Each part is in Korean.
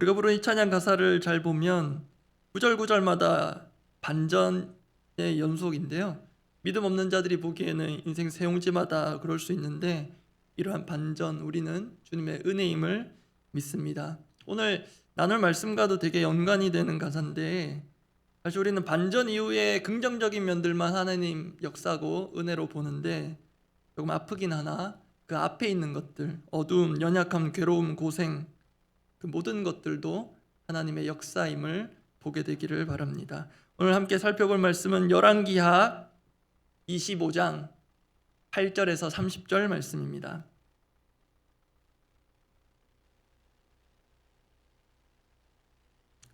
우리가 부르는 이 찬양 가사를 잘 보면 구절구절마다 반전의 연속인데요. 믿음 없는 자들이 보기에는 인생 세옹지마다 그럴 수 있는데 이러한 반전, 우리는 주님의 은혜임을 믿습니다. 오늘 나눌 말씀과도 되게 연관이 되는 가사인데, 사실 우리는 반전 이후에 긍정적인 면들만 하나님 역사고 은혜로 보는데, 조금 아프긴 하나 그 앞에 있는 것들, 어두움, 연약함, 괴로움, 고생, 그 모든 것들도 하나님의 역사임을 보게 되기를 바랍니다. 오늘 함께 살펴볼 말씀은 열왕기하 25장 8절에서 30절 말씀입니다.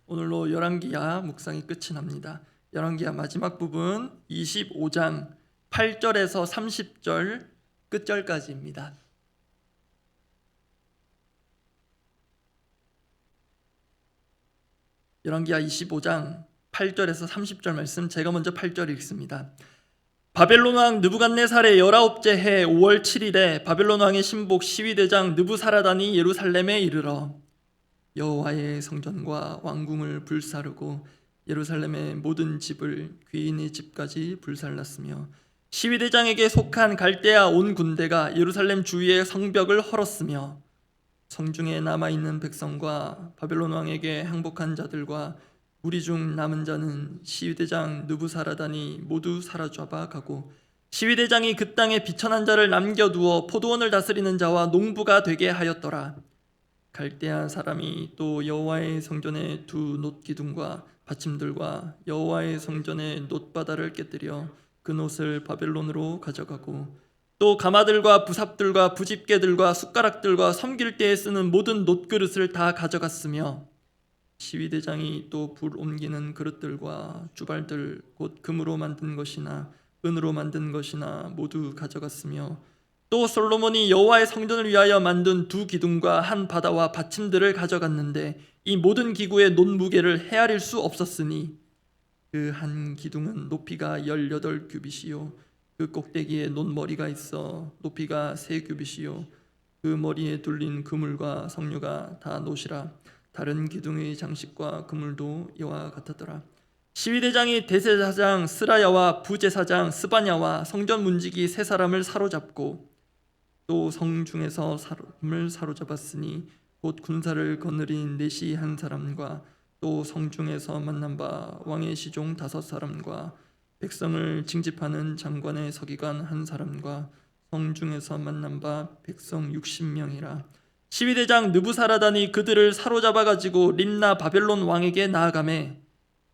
오늘로 열왕기하 묵상이 끝이 납니다. 열왕기하 마지막 부분 25장 8절에서 30절 끝절까지입니다. 열왕기하 25장 8절에서 30절 말씀, 제가 먼저 8절 읽습니다. 바벨론 왕 느부갓네살의 19째 해 5월 7일에 바벨론 왕의 신복 시위대장 느부사라단이 예루살렘에 이르러 여호와의 성전과 왕궁을 불사르고 예루살렘의 모든 집을 귀인의 집까지 불살랐으며 시위대장에게 속한 갈대아 온 군대가 예루살렘 주위의 성벽을 헐었으며 성중에 남아있는 백성과 바벨론 왕에게 항복한 자들과 무리 중 남은 자는 시위대장 느부사라단이 모두 사로잡아 가고 시위대장이 그 땅에 비천한 자를 남겨두어 포도원을 다스리는 자와 농부가 되게 하였더라. 갈대아 사람이 또 여호와의 성전의 두 놋기둥과 받침들과 여호와의 성전의 놋바다를 깨뜨려 그 놋을 바벨론으로 가져가고 또 가마들과 부삽들과 부집게들과 숟가락들과 섬길 때에 쓰는 모든 놋그릇을 다 가져갔으며 시위대장이 또 불 옮기는 그릇들과 주발들 곧 금으로 만든 것이나 은으로 만든 것이나 모두 가져갔으며 또 솔로몬이 여호와의 성전을 위하여 만든 두 기둥과 한 바다와 받침들을 가져갔는데 이 모든 기구의 놋 무게를 헤아릴 수 없었으니 그 한 기둥은 높이가 18규빗이요 그 꼭대기에 놋머리가 있어 높이가 3규빗이요 그 머리에 둘린 그물과 석류가 다 놋이라. 다른 기둥의 장식과 그물도 이와 같았더라. 시위대장이 대제사장 스라야와 부제사장 스바냐와 성전 문지기 세 사람을 사로잡고 또 성중에서 사람을 사로잡았으니 곧 군사를 거느린 내시 한 사람과 또 성중에서 만난 바 왕의 시종 5사람과 백성을 징집하는 장관의 서기관 한 사람과 성중에서 만난 바 백성 60명이라. 시위대장 느부사라단이 그들을 사로잡아 가지고 림나 바벨론 왕에게 나아가매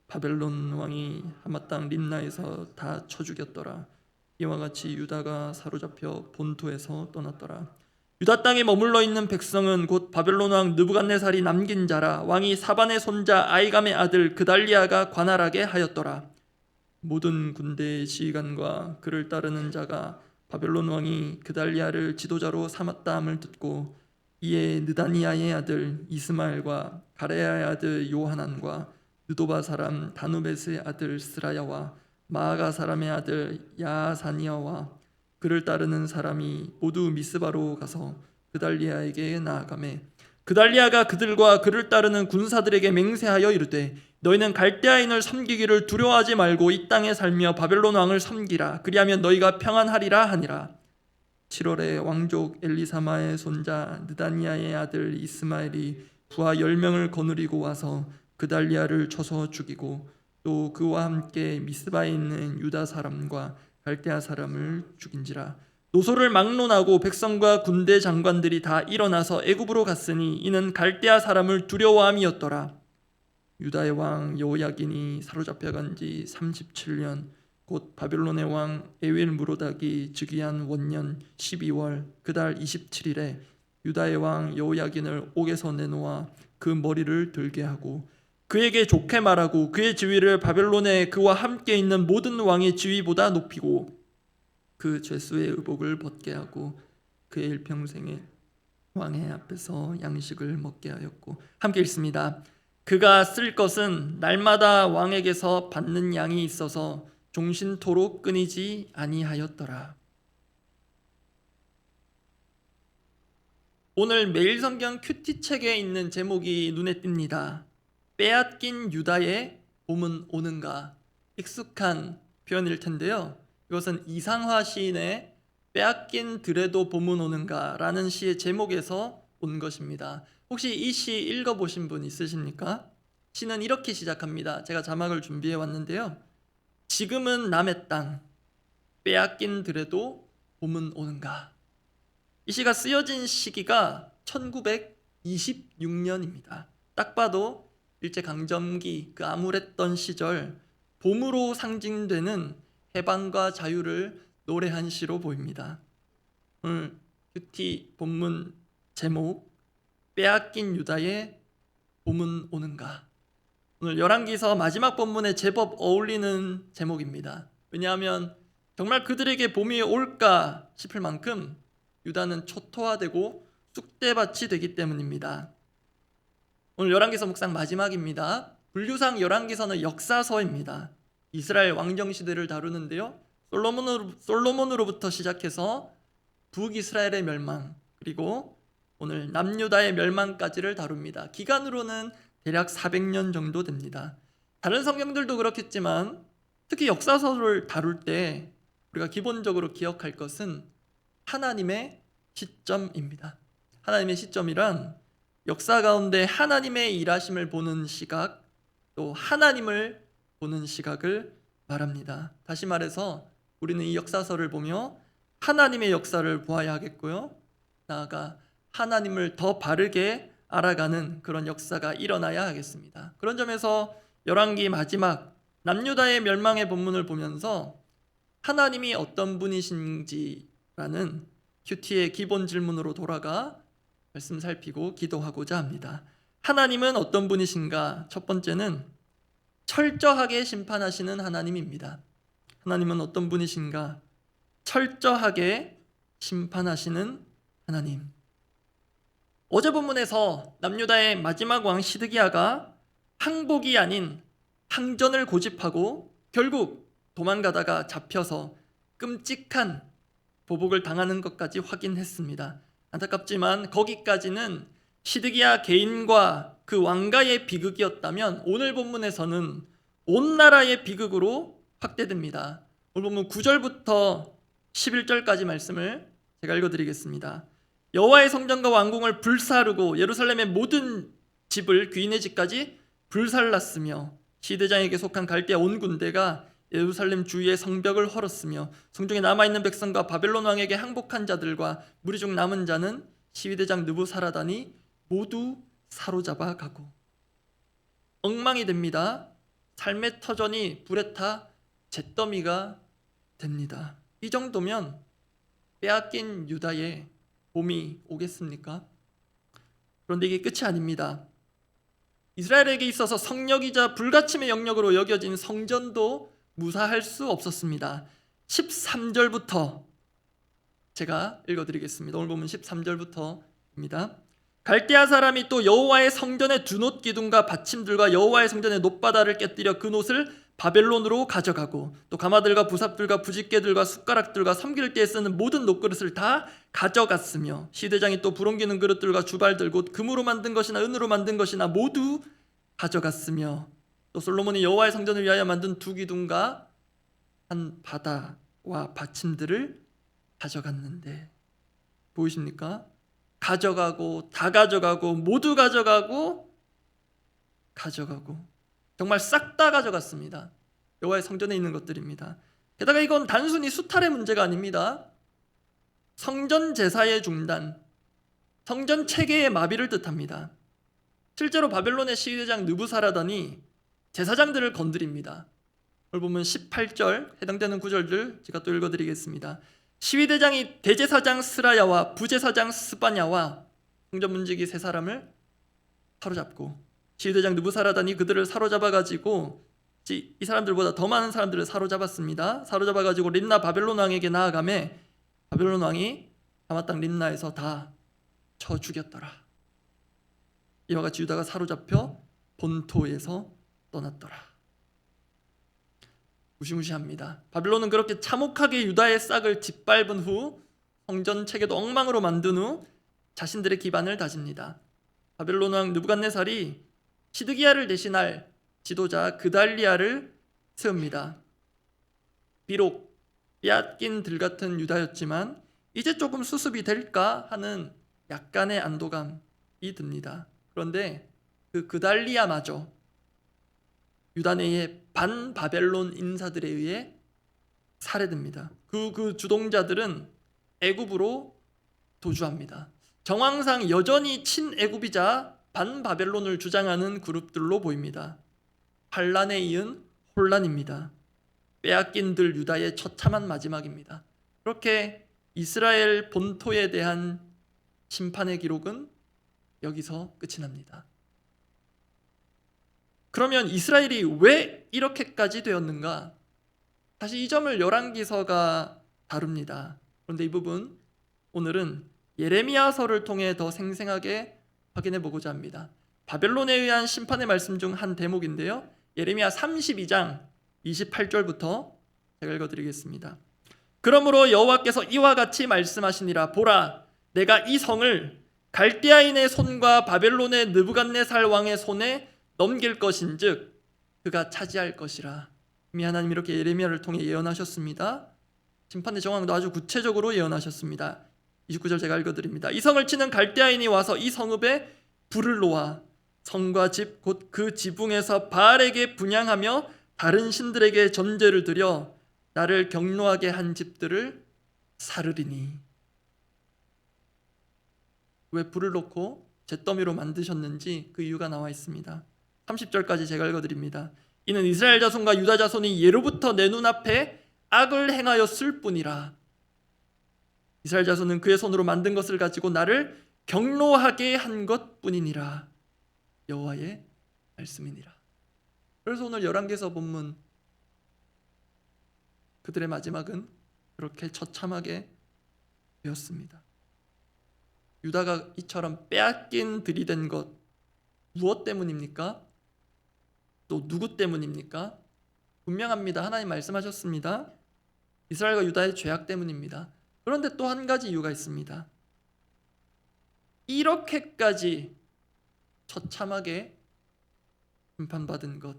바벨론 왕이 하마 땅 림나에서 다 쳐 죽였더라. 이와 같이 유다가 사로잡혀 본토에서 떠났더라. 유다 땅에 머물러 있는 백성은 곧 바벨론 왕 느부갓네살이 남긴 자라. 왕이 사반의 손자 아이감의 아들 그달리아가 관할하게 하였더라. 모든 군대의 지휘관과 그를 따르는 자가 바벨론 왕이 그달리아를 지도자로 삼았다 함을 듣고 이에 느다니아의 아들 이스마엘과 가레야의 아들 요하난과 느도바 사람 다누베스의 아들 스라야와 마아가 사람의 아들 야사니아와 그를 따르는 사람이 모두 미스바로 가서 그달리아에게 나아가매 그달리아가 그들과 그를 따르는 군사들에게 맹세하여 이르되 너희는 갈대아인을 섬기기를 두려워하지 말고 이 땅에 살며 바벨론 왕을 섬기라. 그리하면 너희가 평안하리라 하니라. 7월에 왕족 엘리사마의 손자 느다니아의 아들 이스마엘이 부하 10명을 거느리고 와서 그달리아를 쳐서 죽이고 또 그와 함께 미스바에 있는 유다 사람과 갈대아 사람을 죽인지라. 노소를 막론하고 백성과 군대 장관들이 다 일어나서 애굽으로 갔으니 이는 갈대아 사람을 두려워함이었더라. 유다의 왕 여호야긴이 사로잡혀간 지 37년 곧 바벨론의 왕 에윌무로닥이 즉위한 원년 12월 그달 27일에 유다의 왕 여호야긴을 옥에서 내놓아 그 머리를 들게 하고 그에게 좋게 말하고 그의 지위를 바벨론에 그와 함께 있는 모든 왕의 지위보다 높이고 그 죄수의 의복을 벗게 하고 그의 일평생에 왕의 앞에서 양식을 먹게 하였고. 함께 읽습니다. 그가 쓸 것은 날마다 왕에게서 받는 양이 있어서 종신토록 끊이지 아니하였더라. 오늘 매일성경 큐티 책에 있는 제목이 눈에 띕니다. 빼앗긴 유다의 봄은 오는가. 익숙한 표현일 텐데요. 이것은 이상화 시인의 빼앗긴 들에도 봄은 오는가 라는 시의 제목에서 온 것입니다. 혹시 이 시 읽어보신 분 있으십니까? 시는 이렇게 시작합니다. 제가 자막을 준비해 왔는데요. 지금은 남의 땅, 빼앗긴 들에도 봄은 오는가. 이 시가 쓰여진 시기가 1926년입니다. 딱 봐도 일제강점기 그 암울했던 시절 봄으로 상징되는 해방과 자유를 노래한 시로 보입니다. 오늘 큐티 본문 제목 빼앗긴 유다의 봄은 오는가. 오늘 열왕기서 마지막 본문에 제법 어울리는 제목입니다. 왜냐하면 정말 그들에게 봄이 올까 싶을 만큼 유다는 초토화되고 쑥대밭이 되기 때문입니다. 오늘 열왕기서 묵상 마지막입니다. 분류상 열왕기서는 역사서입니다. 이스라엘 왕정 시대를 다루는데요. 솔로몬으로부터 시작해서 북이스라엘의 멸망 그리고 오늘 남유다의 멸망까지를 다룹니다. 기간으로는 대략 400년 정도 됩니다. 다른 성경들도 그렇겠지만 특히 역사서를 다룰 때 우리가 기본적으로 기억할 것은 하나님의 시점입니다. 하나님의 시점이란 역사 가운데 하나님의 일하심을 보는 시각, 또 하나님을 보는 시각을 말합니다. 다시 말해서 우리는 이 역사서를 보며 하나님의 역사를 보아야 하겠고요. 나아가 하나님을 더 바르게 알아가는 그런 역사가 일어나야 하겠습니다. 그런 점에서 열왕기 마지막 남유다의 멸망의 본문을 보면서 하나님이 어떤 분이신지라는 큐티의 기본 질문으로 돌아가 말씀 살피고 기도하고자 합니다. 하나님은 어떤 분이신가? 첫 번째는 철저하게 심판하시는 하나님입니다. 하나님은 어떤 분이신가? 철저하게 심판하시는 하나님. 어제 본문에서 남유다의 마지막 왕 시드기야가 항복이 아닌 항전을 고집하고 결국 도망가다가 잡혀서 끔찍한 보복을 당하는 것까지 확인했습니다. 안타깝지만 거기까지는 시드기야 개인과 그 왕가의 비극이었다면 오늘 본문에서는 온 나라의 비극으로 확대됩니다. 오늘 본문 9절부터 11절까지 말씀을 제가 읽어드리겠습니다. 여호와의 성전과 왕궁을 불사르고 예루살렘의 모든 집을 귀인의 집까지 불살랐으며 시대장에게 속한 갈대아 온 군대가 예루살렘 주위의 성벽을 헐었으며 성중에 남아있는 백성과 바벨론 왕에게 항복한 자들과 무리 중 남은 자는 시위대장 느부사라단이 모두 사로잡아 가고 엉망이 됩니다. 삶의 터전이 불에 타 잿더미가 됩니다. 이 정도면 빼앗긴 유다의 봄이 오겠습니까? 그런데 이게 끝이 아닙니다. 이스라엘에게 있어서 성역이자 불가침의 영역으로 여겨진 성전도 무사할 수 없었습니다. 13절부터 제가 읽어드리겠습니다. 오늘 보면 13절부터입니다. 갈대아 사람이 또 여호와의 성전의 두놋 기둥과 받침들과 여호와의 성전의 놋바다를 깨뜨려 그 놋을 바벨론으로 가져가고 또 가마들과 부삽들과 부집개들과 숟가락들과 섬길 때에 쓰는 모든 놋그릇을 다 가져갔으며 시대장이 또 불옮기는 그릇들과 주발들 곧 금으로 만든 것이나 은으로 만든 것이나 모두 가져갔으며 또 솔로몬이 여호와의 성전을 위하여 만든 두 기둥과 한 바다와 받침들을 가져갔는데 보이십니까? 가져가고 다 가져가고 모두 가져가고 정말 싹 다 가져갔습니다. 여호와의 성전에 있는 것들입니다. 게다가 이건 단순히 수탈의 문제가 아닙니다. 성전 제사의 중단, 성전 체계의 마비를 뜻합니다. 실제로 바벨론의 시위대장 느부사라단이 제사장들을 건드립니다. 오늘 보면 18절 해당되는 구절들 제가 또 읽어드리겠습니다. 시위대장이 대제사장 스라야와 부제사장 스바냐와 성전 문지기 세 사람을 사로잡고 시위대장 느부사라단이 그들을 사로잡아가지고 이 사람들보다 더 많은 사람들을 사로잡았습니다. 사로잡아가지고 림나 바벨론 왕에게 나아가매 바벨론 왕이 하마 땅 림나에서 다 쳐 죽였더라. 이와 같이 유다가 사로잡혀 본토에서 떠났더라. 무시무시합니다. 바벨론은 그렇게 참혹하게 유다의 싹을 짓밟은 후 성전 체계도 엉망으로 만든 후 자신들의 기반을 다집니다. 바벨론 왕 느부갓네살이 시드기야를 대신할 지도자 그달리아를 세웁니다. 비록 빼앗긴 들 같은 유다였지만 이제 조금 수습이 될까 하는 약간의 안도감이 듭니다. 그런데 그 그달리아마저 유다 내의 반바벨론 인사들에 의해 살해됩니다. 그 주동자들은 애굽으로 도주합니다. 정황상 여전히 친애굽이자 반바벨론을 주장하는 그룹들로 보입니다. 환란에 이은 혼란입니다. 빼앗긴 들 유다의 처참한 마지막입니다. 그렇게 이스라엘 본토에 대한 심판의 기록은 여기서 끝이 납니다. 그러면 이스라엘이 왜 이렇게까지 되었는가? 사실 이 점을 열왕기서가 다룹니다. 그런데 이 부분 오늘은 예레미야서를 통해 더 생생하게 확인해 보고자 합니다. 바벨론에 의한 심판의 말씀 중 한 대목인데요. 예레미야 32장 28절부터 제가 읽어드리겠습니다. 그러므로 여호와께서 이와 같이 말씀하시니라. 보라, 내가 이 성을 갈대아인의 손과 바벨론의 느부갓네살 왕의 손에 넘길 것인즉 그가 차지할 것이라. 이미 하나님 이렇게 예레미야를 통해 예언하셨습니다. 심판의 정황도 아주 구체적으로 예언하셨습니다. 29절 제가 읽어드립니다. 이 성을 치는 갈대아인이 와서 이 성읍에 불을 놓아 성과 집 곧 그 지붕에서 바알에게 분향하며 다른 신들에게 전제를 드려 나를 경노하게 한 집들을 사르리니. 왜 불을 놓고 잿더미로 만드셨는지 그 이유가 나와 있습니다. 30절까지 제가 읽어드립니다. 이는 이스라엘 자손과 유다 자손이 예로부터 내 눈앞에 악을 행하였을 뿐이라. 이스라엘 자손은 그의 손으로 만든 것을 가지고 나를 경노하게 한 것뿐이니라. 여호와의 말씀이니라. 그래서 오늘 열왕기서 본문 그들의 마지막은 그렇게 처참하게 되었습니다. 유다가 이처럼 빼앗긴 들이 된 것 무엇 때문입니까? 또 누구 때문입니까? 분명합니다. 하나님 말씀하셨습니다. 이스라엘과 유다의 죄악 때문입니다. 그런데 또 한 가지 이유가 있습니다. 이렇게까지 처참하게 심판받은 것,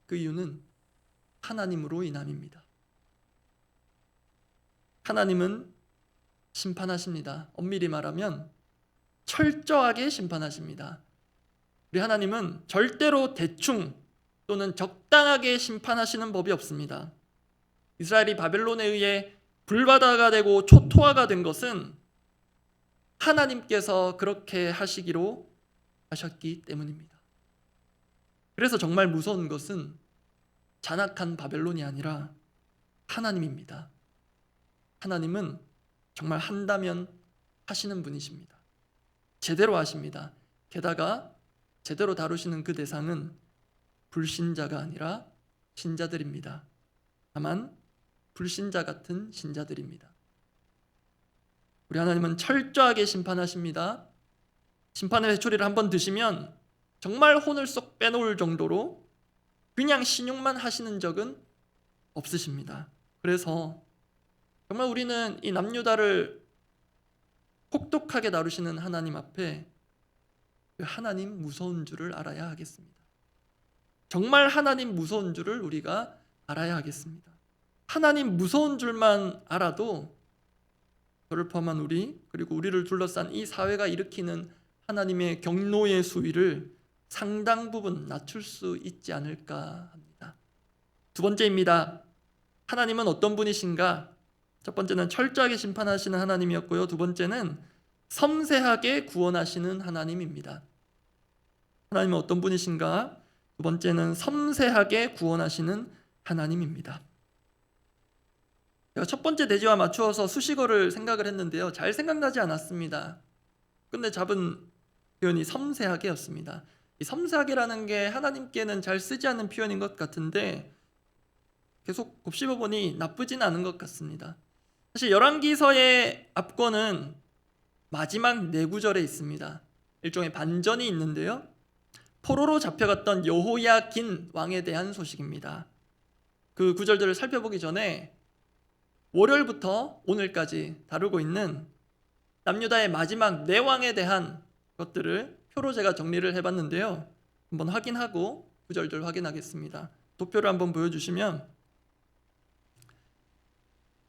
그 이유는 하나님으로 인함입니다. 하나님은 심판하십니다. 엄밀히 말하면 철저하게 심판하십니다. 우리 하나님은 절대로 대충 또는 적당하게 심판하시는 법이 없습니다. 이스라엘이 바벨론에 의해 불바다가 되고 초토화가 된 것은 하나님께서 그렇게 하시기로 하셨기 때문입니다. 그래서 정말 무서운 것은 잔악한 바벨론이 아니라 하나님입니다. 하나님은 정말 한다면 하시는 분이십니다. 제대로 하십니다. 게다가 제대로 다루시는 그 대상은 불신자가 아니라 신자들입니다. 다만 불신자 같은 신자들입니다. 우리 하나님은 철저하게 심판하십니다. 심판의 회초리를 한번 드시면 정말 혼을 쏙 빼놓을 정도로 그냥 신용만 하시는 적은 없으십니다. 그래서 정말 우리는 이 남유다를 혹독하게 다루시는 하나님 앞에 그 하나님 무서운 줄을 알아야 하겠습니다. 정말 하나님 무서운 줄을 우리가 알아야 하겠습니다. 하나님 무서운 줄만 알아도 저를 포함한 우리 그리고 우리를 둘러싼 이 사회가 일으키는 하나님의 경노의 수위를 상당 부분 낮출 수 있지 않을까 합니다. 두 번째입니다. 하나님은 어떤 분이신가? 첫 번째는 철저하게 심판하시는 하나님이었고요. 두 번째는 섬세하게 구원하시는 하나님입니다. 하나님은 어떤 분이신가? 두 번째는 섬세하게 구원하시는 하나님입니다. 제가 첫 번째 대지와 맞추어서 수식어를 생각을 했는데요. 잘 생각나지 않았습니다. 근데 잡은 표현이 섬세하게였습니다. 이 섬세하게라는 게 하나님께는 잘 쓰지 않는 표현인 것 같은데 계속 곱씹어보니 나쁘진 않은 것 같습니다. 사실 열왕기서의 압권은 마지막 네 구절에 있습니다. 일종의 반전이 있는데요. 포로로 잡혀갔던 여호야긴 왕에 대한 소식입니다. 그 구절들을 살펴보기 전에 월요일부터 오늘까지 다루고 있는 남유다의 마지막 네 왕에 대한 것들을 표로 제가 정리를 해봤는데요. 한번 확인하고 구절들 확인하겠습니다. 도표를 한번 보여주시면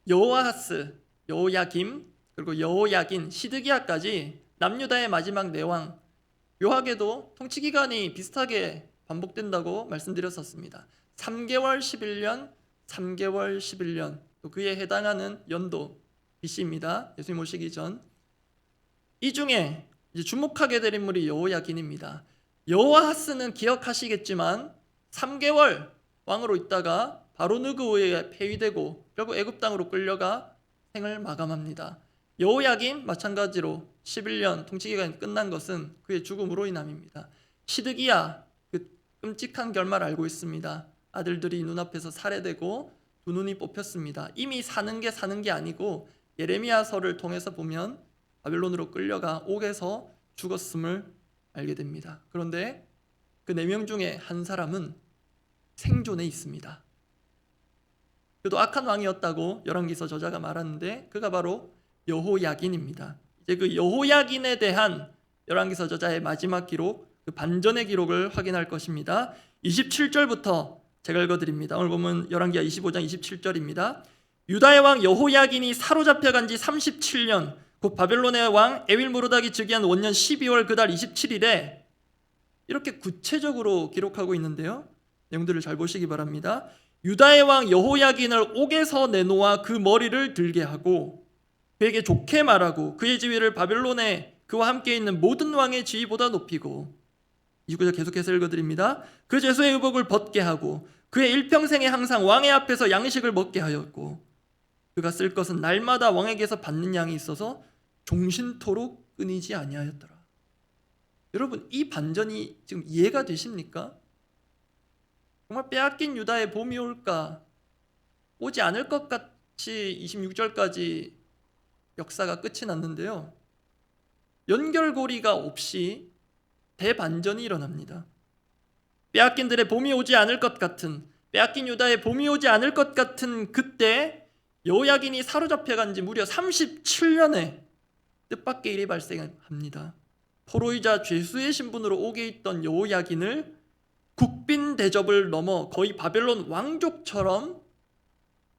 여호아하스, 여호야김, 그리고 여호야긴, 시드기야까지 남유다의 마지막 네 왕, 묘하게도 통치 기간이 비슷하게 반복된다고 말씀드렸었습니다. 3개월 11년, 3개월 11년, 또 그에 해당하는 연도 BC입니다. 예수님 오시기 전. 이 중에 이제 주목하게 될 인물이 여호야긴입니다. 여호아하스는 기억하시겠지만 3개월 왕으로 있다가 바로 느그에 의해 폐위되고 결국 애굽 땅으로 끌려가 생을 마감합니다. 여호야긴 마찬가지로 11년 통치기간이 끝난 것은 그의 죽음으로 인함입니다. 시드기야, 그 끔찍한 결말을 알고 있습니다. 아들들이 눈앞에서 살해되고 두 눈이 뽑혔습니다. 이미 사는 게 아니고 예레미야서를 통해서 보면 바벨론으로 끌려가 옥에서 죽었음을 알게 됩니다. 그런데 그 4명 중에 한 사람은 생존해 있습니다. 그도 악한 왕이었다고 열왕기서 저자가 말하는데 그가 바로 여호야긴입니다. 이제 그 여호야긴에 대한 열왕기서 저자의 마지막 기록, 그 반전의 기록을 확인할 것입니다. 27절부터 제가 읽어드립니다. 오늘 보면 열왕기하 25장 27절입니다. 유다의 왕 여호야긴이 사로잡혀간 지 37년, 곧 바벨론의 왕 에윌므로닥이 즉위한 원년 12월 그달 27일에 이렇게 구체적으로 기록하고 있는데요. 내용들을 잘 보시기 바랍니다. 유다의 왕 여호야긴을 옥에서 내놓아 그 머리를 들게 하고 그에게 좋게 말하고 그의 지위를 바벨론에 그와 함께 있는 모든 왕의 지위보다 높이고, 이 구절 계속해서 읽어드립니다. 그 제수의 의복을 벗게 하고 그의 일평생에 항상 왕의 앞에서 양식을 먹게 하였고 그가 쓸 것은 날마다 왕에게서 받는 양이 있어서 종신토록 끊이지 아니하였더라. 여러분, 이 반전이 지금 이해가 되십니까? 정말 빼앗긴 유다의 봄이 올까? 오지 않을 것 같이 26절까지 역사가 끝이 났는데요. 연결고리가 없이 대반전이 일어납니다. 빼앗긴들의 봄이 오지 않을 것 같은, 빼앗긴 유다의 봄이 오지 않을 것 같은 그때 여호야긴이 사로잡혀간 지 무려 37년에 뜻밖의 일이 발생합니다. 포로이자 죄수의 신분으로 옥에 있던 여호야긴을 국빈 대접을 넘어 거의 바벨론 왕족처럼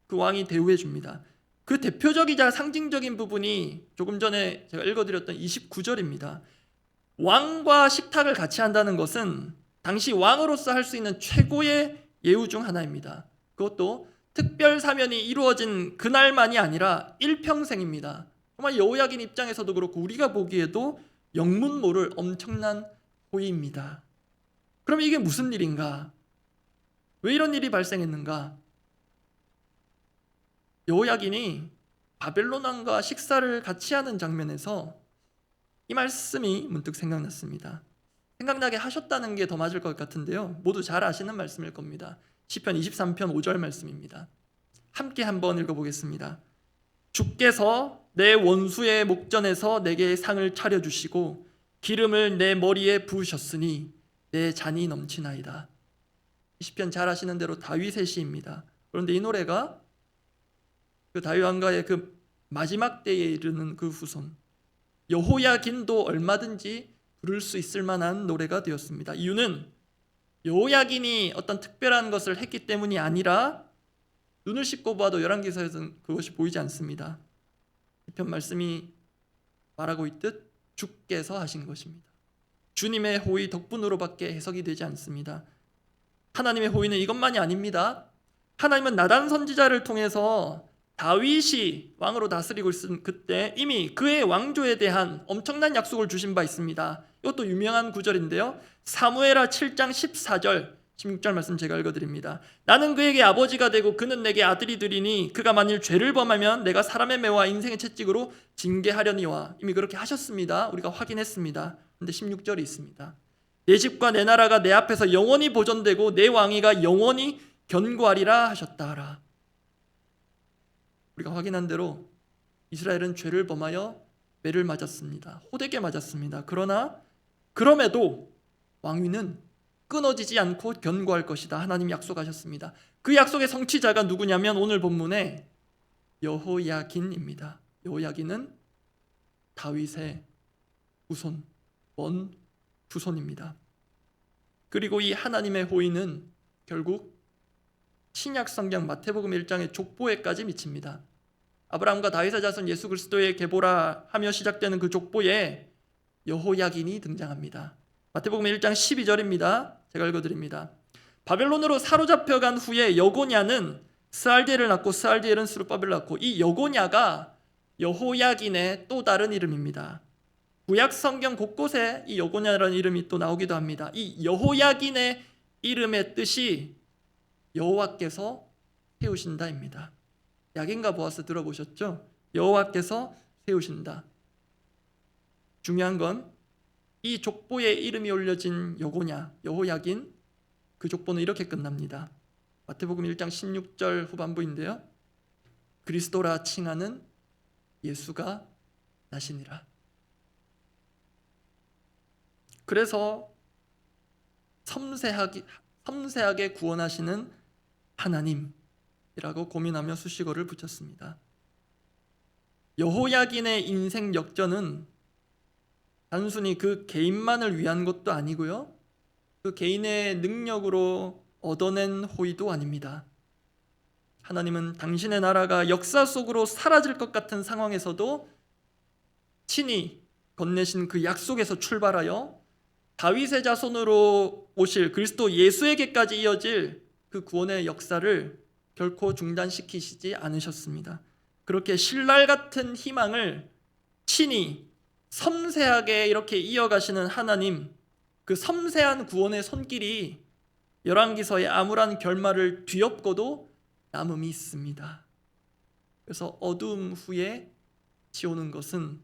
그 왕이 대우해 줍니다. 그 대표적이자 상징적인 부분이 조금 전에 제가 읽어드렸던 29절입니다. 왕과 식탁을 같이 한다는 것은 당시 왕으로서 할 수 있는 최고의 예우 중 하나입니다. 그것도 특별 사면이 이루어진 그날만이 아니라 일평생입니다. 정말 여호야긴 입장에서도 그렇고 우리가 보기에도 영문 모를 엄청난 호의입니다. 그럼 이게 무슨 일인가? 왜 이런 일이 발생했는가? 여호야긴이 바벨론 왕과 식사를 같이 하는 장면에서 이 말씀이 문득 생각났습니다. 생각나게 하셨다는 게 더 맞을 것 같은데요. 모두 잘 아시는 말씀일 겁니다. 시편 23편 5절 말씀입니다. 함께 한번 읽어보겠습니다. 주께서 내 원수의 목전에서 내게 상을 차려주시고 기름을 내 머리에 부으셨으니 내 잔이 넘치나이다. 이 시편 잘 아시는 대로 다윗의 시입니다. 그런데 이 노래가 그 다윗 왕가의 그 마지막 때에 이르는 그 후손 여호야긴도 얼마든지 부를 수 있을 만한 노래가 되었습니다. 이유는 여호야긴이 어떤 특별한 것을 했기 때문이 아니라 눈을 씻고 봐도 열왕기서에서는 그것이 보이지 않습니다. 이 편 말씀이 말하고 있듯 주께서 하신 것입니다. 주님의 호의 덕분으로밖에 해석이 되지 않습니다. 하나님의 호의는 이것만이 아닙니다. 하나님은 나단 선지자를 통해서 다윗이 왕으로 다스리고 있은 그때 이미 그의 왕조에 대한 엄청난 약속을 주신 바 있습니다. 이것도 유명한 구절인데요. 사무엘하 7장 14절 16절 말씀 제가 읽어드립니다. 나는 그에게 아버지가 되고 그는 내게 아들이 되리니 그가 만일 죄를 범하면 내가 사람의 매와 인생의 채찍으로 징계하려니와. 이미 그렇게 하셨습니다. 우리가 확인했습니다. 그런데 16절이 있습니다. 내 집과 내 나라가 내 앞에서 영원히 보존되고 내 왕위가 영원히 견고하리라 하셨다 하라. 우리가 확인한 대로 이스라엘은 죄를 범하여 매를 맞았습니다. 호되게 맞았습니다. 그럼에도 왕위는 끊어지지 않고 견고할 것이다. 하나님이 약속하셨습니다. 그 약속의 성취자가 누구냐면 오늘 본문의 여호야긴입니다. 여호야긴은 다윗의 후손, 먼 후손입니다. 그리고 이 하나님의 호의는 결국 신약 성경 마태복음 1장의 족보에까지 미칩니다. 아브라함과 다윗의 자손 예수 그리스도의 계보라 하며 시작되는 그 족보에 여호야긴이 등장합니다. 마태복음 1장 12절입니다. 제가 읽어드립니다. 바벨론으로 사로잡혀간 후에 여고냐는 스알디엘을 낳고 스알디엘은 스룹바벨을 낳고, 이 여고냐가 여호야긴의 또 다른 이름입니다. 구약 성경 곳곳에 이 여고냐라는 이름이 또 나오기도 합니다. 이 여호야긴의 이름의 뜻이 여호와께서 세우신다입니다. 야긴과 보아스 들어보셨죠? 여호와께서 세우신다. 중요한 건 이 족보에 이름이 올려진 여고냐, 여호야긴, 그 족보는 이렇게 끝납니다. 마태복음 1장 16절 후반부인데요. 그리스도라 칭하는 예수가 나시니라. 그래서 섬세하게 구원하시는 하나님이라고 고민하며 수식어를 붙였습니다. 여호야긴의 인생 역전은 단순히 그 개인만을 위한 것도 아니고요, 그 개인의 능력으로 얻어낸 호의도 아닙니다. 하나님은 당신의 나라가 역사 속으로 사라질 것 같은 상황에서도 친히 건네신 그 약속에서 출발하여 다윗의 자손으로 오실 그리스도 예수에게까지 이어질 그 구원의 역사를 결코 중단시키시지 않으셨습니다. 그렇게 신랄 같은 희망을 친히 섬세하게 이렇게 이어가시는 하나님, 그 섬세한 구원의 손길이 열왕기서의 암울한 결말을 뒤엎고도 남음이 있습니다. 그래서 어두움 후에 지오는 것은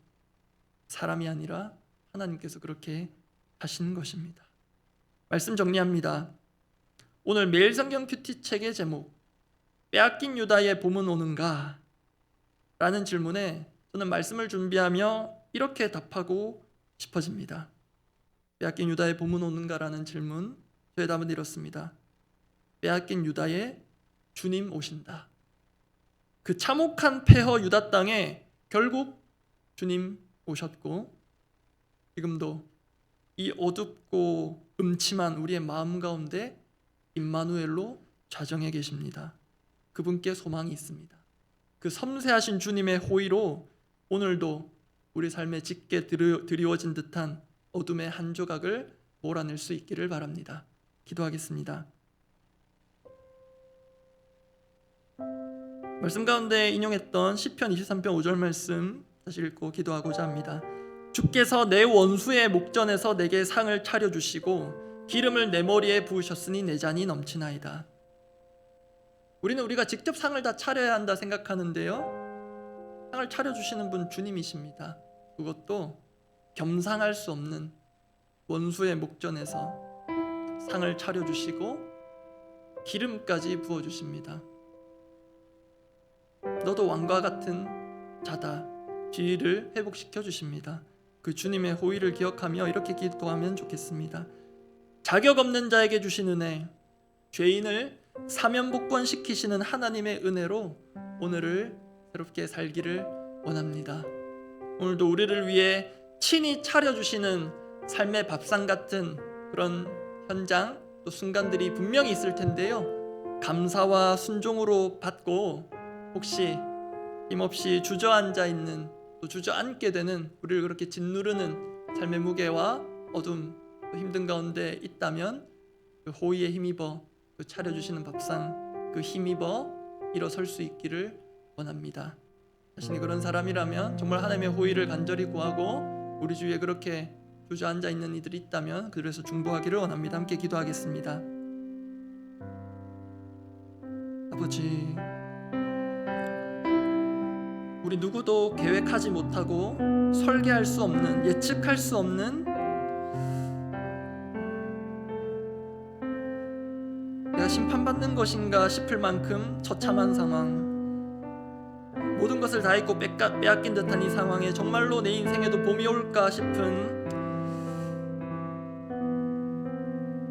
사람이 아니라 하나님께서 그렇게 하시는 것입니다. 말씀 정리합니다. 오늘 매일 성경 큐티 책의 제목, 빼앗긴 유다의 봄은 오는가? 라는 질문에 저는 말씀을 준비하며 이렇게 답하고 싶어집니다. 빼앗긴 유다의 봄은 오는가? 라는 질문, 저의 답은 이렇습니다. 빼앗긴 유다의 주님 오신다. 그 참혹한 폐허 유다 땅에 결국 주님 오셨고, 지금도 이 어둡고 음침한 우리의 마음 가운데 임마누엘로 좌정해 계십니다. 그분께 소망이 있습니다. 그 섬세하신 주님의 호의로 오늘도 우리 삶에 짙게 드리워진 듯한 어둠의 한 조각을 몰아낼 수 있기를 바랍니다. 기도하겠습니다. 말씀 가운데 인용했던 시편 23편 5절 말씀 다시 읽고 기도하고자 합니다. 주께서 내 원수의 목전에서 내게 상을 차려주시고 기름을 내 머리에 부으셨으니 내 잔이 넘치나이다. 우리는 우리가 직접 상을 다 차려야 한다 생각하는데요, 상을 차려주시는 분 주님이십니다. 그것도 겸상할 수 없는 원수의 목전에서 상을 차려주시고 기름까지 부어주십니다. 너도 왕과 같은 자다. 지위를 회복시켜 주십니다. 그 주님의 호의를 기억하며 이렇게 기도하면 좋겠습니다. 자격 없는 자에게 주신 은혜, 죄인을 사면복권시키시는 하나님의 은혜로 오늘을 새롭게 살기를 원합니다. 오늘도 우리를 위해 친히 차려주시는 삶의 밥상 같은 그런 현장, 또 순간들이 분명히 있을 텐데요, 감사와 순종으로 받고 혹시 힘없이 주저앉아 있는, 또 주저앉게 되는 우리를 그렇게 짓누르는 삶의 무게와 어둠, 또 힘든 가운데 있다면 그 호의에 힘입어 그 차려주시는 밥상 그 힘입어 일어설 수 있기를 원합니다. 자신이 그런 사람이라면 정말 하나님의 호의를 간절히 구하고 우리 주위에 그렇게 주저앉아 있는 이들이 있다면 그들에서 중보하기를 원합니다. 함께 기도하겠습니다. 아버지, 우리 누구도 계획하지 못하고 설계할 수 없는, 예측할 수 없는 내가 심판받는 것인가 싶을 만큼 처참한 상황, 모든 것을 다 잊고 빼앗긴 듯한 이 상황에 정말로 내 인생에도 봄이 올까 싶은,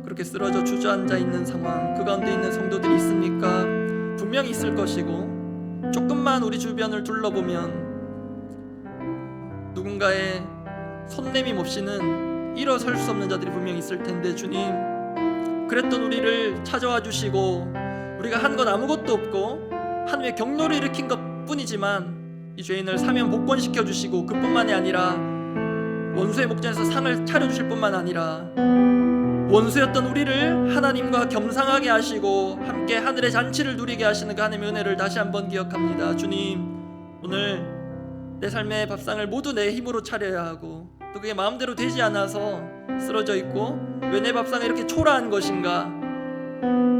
그렇게 쓰러져 주저앉아 있는 상황, 그 가운데 있는 성도들이 있습니까? 분명히 있을 것이고, 조금만 우리 주변을 둘러보면 누군가의 손내밈 없이는 일어설 수 없는 자들이 분명히 있을 텐데, 주님, 그랬던 우리를 찾아와 주시고 우리가 한 것 아무것도 없고 하나님의 경로를 일으킨 것 뿐이지만 이 죄인을 사면 복권시켜 주시고, 그뿐만이 아니라 원수의 목전에서 상을 차려주실 뿐만 아니라 원수였던 우리를 하나님과 겸상하게 하시고 함께 하늘의 잔치를 누리게 하시는 그 하나님의 은혜를 다시 한번 기억합니다. 주님, 오늘 내 삶의 밥상을 모두 내 힘으로 차려야 하고 또 그게 마음대로 되지 않아서 쓰러져 있고, 왜 내 밥상이 이렇게 초라한 것인가,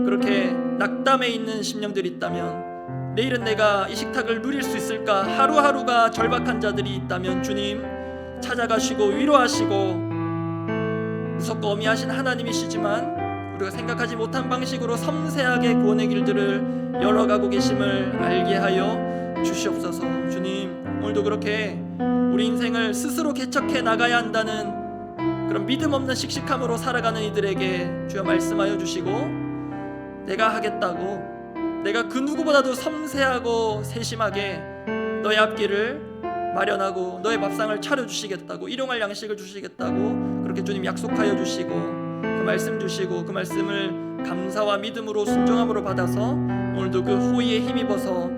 그렇게 낙담해 있는 심령들이 있다면, 내일은 내가 이 식탁을 누릴 수 있을까 하루하루가 절박한 자들이 있다면, 주님 찾아가시고 위로하시고 무섭고 어미하신 하나님이시지만 우리가 생각하지 못한 방식으로 섬세하게 구원의 길들을 열어가고 계심을 알게 하여 주시옵소서. 주님, 오늘도 그렇게 우리 인생을 스스로 개척해 나가야 한다는 그런 믿음 없는 씩씩함으로 살아가는 이들에게 주여 말씀하여 주시고, 내가 하겠다고, 내가 그 누구보다도 섬세하고 세심하게 너의 앞길을 마련하고 너의 밥상을 차려주시겠다고, 일용할 양식을 주시겠다고 그렇게 주님 약속하여 주시고, 그 말씀 주시고 그 말씀을 감사와 믿음으로 순종함으로 받아서 오늘도 그 호의에 힘입어서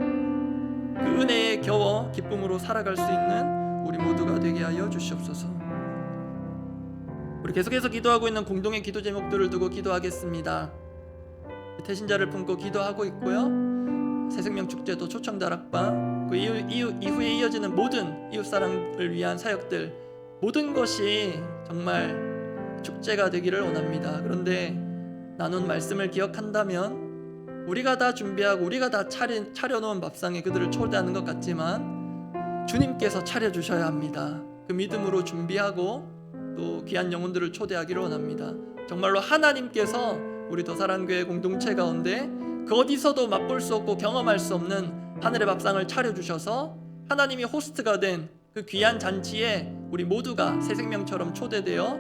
그 은혜에 겨워 기쁨으로 살아갈 수 있는 우리 모두가 되게 하여 주시옵소서. 우리 계속해서 기도하고 있는 공동의 기도 제목들을 두고 기도하겠습니다. 태신자를 품고 기도하고 있고요. 새생명 축제도 초청 다락방, 그 이후에 이어지는 모든 이웃사랑을 위한 사역들, 모든 것이 정말 축제가 되기를 원합니다. 그런데 나눈 말씀을 기억한다면 우리가 다 준비하고 우리가 다 차려놓은 밥상에 그들을 초대하는 것 같지만 주님께서 차려주셔야 합니다. 그 믿음으로 준비하고 또 귀한 영혼들을 초대하기를 원합니다. 정말로 하나님께서 우리 더사랑교회 공동체 가운데 그 어디서도 맛볼 수 없고 경험할 수 없는 하늘의 밥상을 차려주셔서 하나님이 호스트가 된 그 귀한 잔치에 우리 모두가 새 생명처럼 초대되어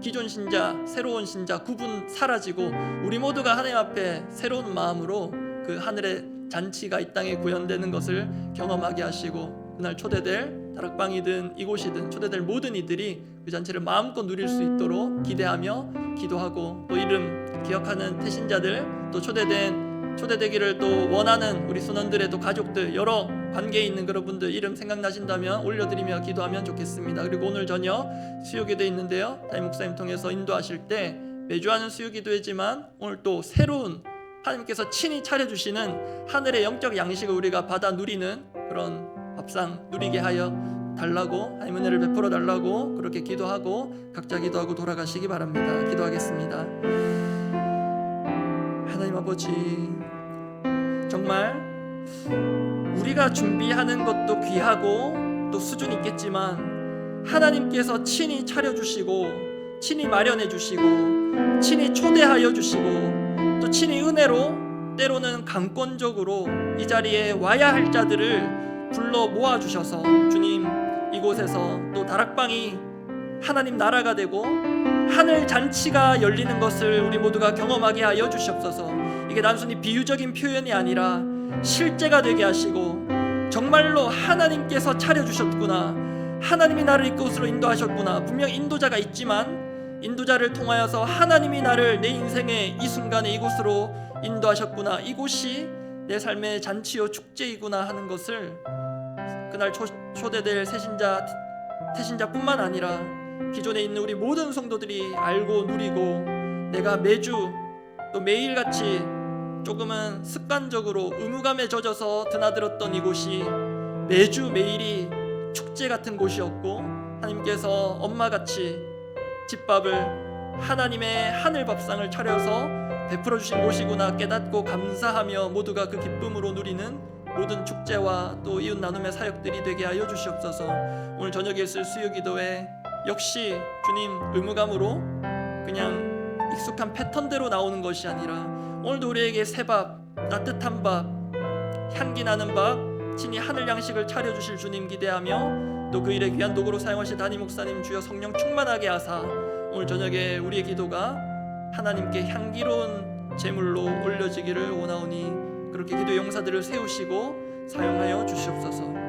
기존 신자, 새로운 신자 구분 사라지고 우리 모두가 하나님 앞에 새로운 마음으로 그 하늘의 잔치가 이 땅에 구현되는 것을 경험하게 하시고, 그날 초대될 다락방이든 이곳이든 초대될 모든 이들이 그 잔치를 마음껏 누릴 수 있도록 기대하며 기도하고, 또 이름 기억하는 태신자들, 또 초대되기를 또 원하는 우리 순원들의 또 가족들, 여러 관계에 있는 그런 분들 이름 생각나신다면 올려드리며 기도하면 좋겠습니다. 그리고 오늘 저녁 수요기도 있는데요, 담임 목사님 통해서 인도하실 때 매주 하는 수요기도이지만 오늘 또 새로운 하나님께서 친히 차려주시는 하늘의 영적 양식을 우리가 받아 누리는 그런 밥상 누리게 하여 달라고, 하나님 은혜를 베풀어 달라고 그렇게 기도하고 각자 기도하고 돌아가시기 바랍니다. 기도하겠습니다. 하나님 아버지, 정말 우리가 준비하는 것도 귀하고 또 수준이 있겠지만 하나님께서 친히 차려주시고 친히 마련해 주시고 친히 초대하여 주시고 또 친히 은혜로 때로는 강권적으로 이 자리에 와야 할 자들을 불러 모아주셔서 주님, 이곳에서 또 다락방이 하나님 나라가 되고 하늘 잔치가 열리는 것을 우리 모두가 경험하게 하여 주시옵소서. 이게 단순히 비유적인 표현이 아니라 실제가 되게 하시고, 정말로 하나님께서 차려주셨구나, 하나님이 나를 이곳으로 인도하셨구나, 분명 인도자가 있지만 인도자를 통하여서 하나님이 나를 내 인생의 이 순간에 이곳으로 인도하셨구나, 이곳이 내 삶의 잔치요 축제이구나 하는 것을 그날 초대될 태신자뿐만 아니라 기존에 있는 우리 모든 성도들이 알고 누리고, 내가 매주 또 매일같이 조금은 습관적으로 의무감에 젖어서 드나들었던 이곳이 매주 매일이 축제 같은 곳이었고, 하나님께서 엄마같이 집밥을 하나님의 하늘 밥상을 차려서 베풀어 주신 곳이구나 깨닫고 감사하며 모두가 그 기쁨으로 누리는 모든 축제와 또 이웃 나눔의 사역들이 되게 하여 주시옵소서. 오늘 저녁에 있을 수요기도에 역시 주님 의무감으로 그냥 익숙한 패턴대로 나오는 것이 아니라 오늘도 우리에게 새밥, 따뜻한 밥, 향기 나는 밥, 친히 하늘 양식을 차려주실 주님 기대하며, 또 그 일에 귀한 도구로 사용하실 담임 목사님 주여 성령 충만하게 하사 오늘 저녁에 우리의 기도가 하나님께 향기로운 제물로 올려지기를 원하오니 그렇게 기도 용사들을 세우시고 사용하여 주시옵소서.